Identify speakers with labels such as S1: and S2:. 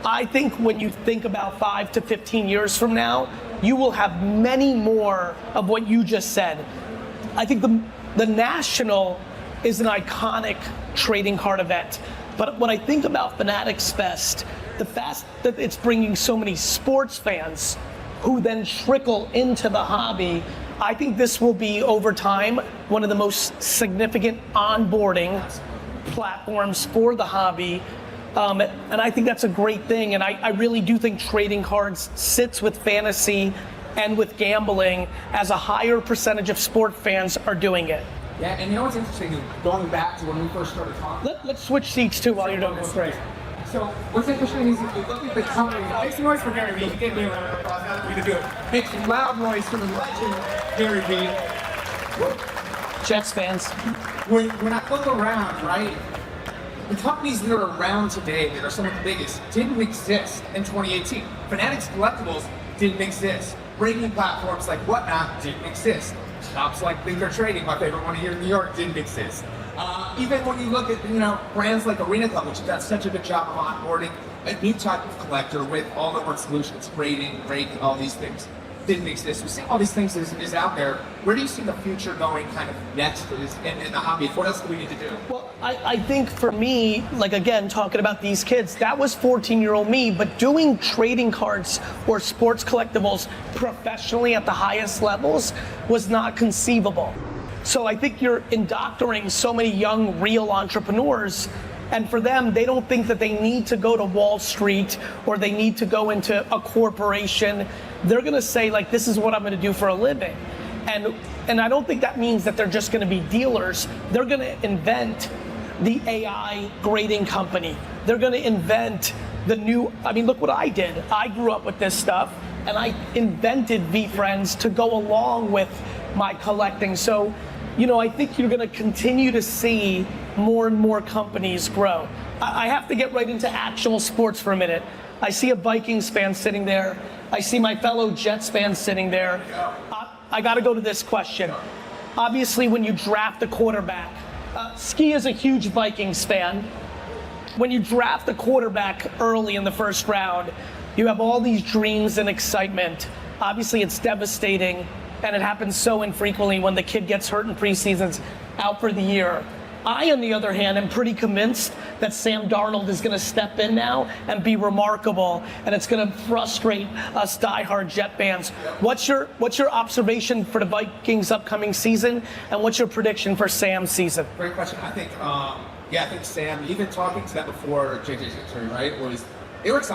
S1: I think when you think about 5 to 15 years from now, you will have many more of what you just said. I think the National is an iconic trading card event. But when I think about Fanatics Fest, the fact that it's bringing so many sports fans who then trickle into the hobby, I think this will be, over time, one of the most significant onboarding platforms for the hobby. And I think that's a great thing. And I really do think trading cards sits with fantasy and with gambling, as a higher percentage of sport fans are doing it.
S2: Yeah, and you know what's interesting, going back to when we first started talking.
S1: Let's switch seats too while you're doing this.
S2: Great. So what's interesting is if you look at the company, make some noise for GaryVee. You gave me a round of applause. Now that we can do it. Make some loud noise for the legend GaryVee.
S1: Jets fans.
S2: When I look around, right, the companies that are around today that are some of the biggest didn't exist in 2018. Fanatics Collectibles didn't exist. Breaking platforms like Whatnot didn't exist. Shops like Bigger Trading, my favorite one here in New York, didn't exist. Even when you look at brands like Arena Club, which have done such a good job of onboarding a new type of collector with all the work solutions, grading, breaking, all these things, didn't exist. We see all these things is out there. Where do you see the future going kind of next in the hobby? What else do we need to do?
S1: Well, I think for me, like again, talking about these kids, that was 14-year-old me, but doing trading cards or sports collectibles professionally at the highest levels was not conceivable. So I think you're indoctrinating so many young, real entrepreneurs, and for them, they don't think that they need to go to Wall Street or they need to go into a corporation. They're gonna say, like, this is what I'm gonna do for a living. And I don't think that means that they're just gonna be dealers. They're gonna invent the AI grading company. They're gonna invent the new, look what I did. I grew up with this stuff, and I invented VFriends to go along with my collecting. So, I think you're gonna continue to see more and more companies grow. I have to get right into actual sports for a minute. I see a Vikings fan sitting there. I see my fellow Jets fans sitting there. I gotta go to this question. Obviously, when you draft a quarterback, Skee is a huge Vikings fan. When you draft a quarterback early in the first round, you have all these dreams and excitement. Obviously, it's devastating, and it happens so infrequently when the kid gets hurt in preseasons, out for the year. I, on the other hand, am pretty convinced that Sam Darnold is gonna step in now and be remarkable, and it's gonna frustrate us diehard Jet fans. What's your observation for the Vikings' upcoming season, and what's your prediction for Sam's season?
S2: Great question. I think Sam, even talking to them before JJ's injury, right, they were excited.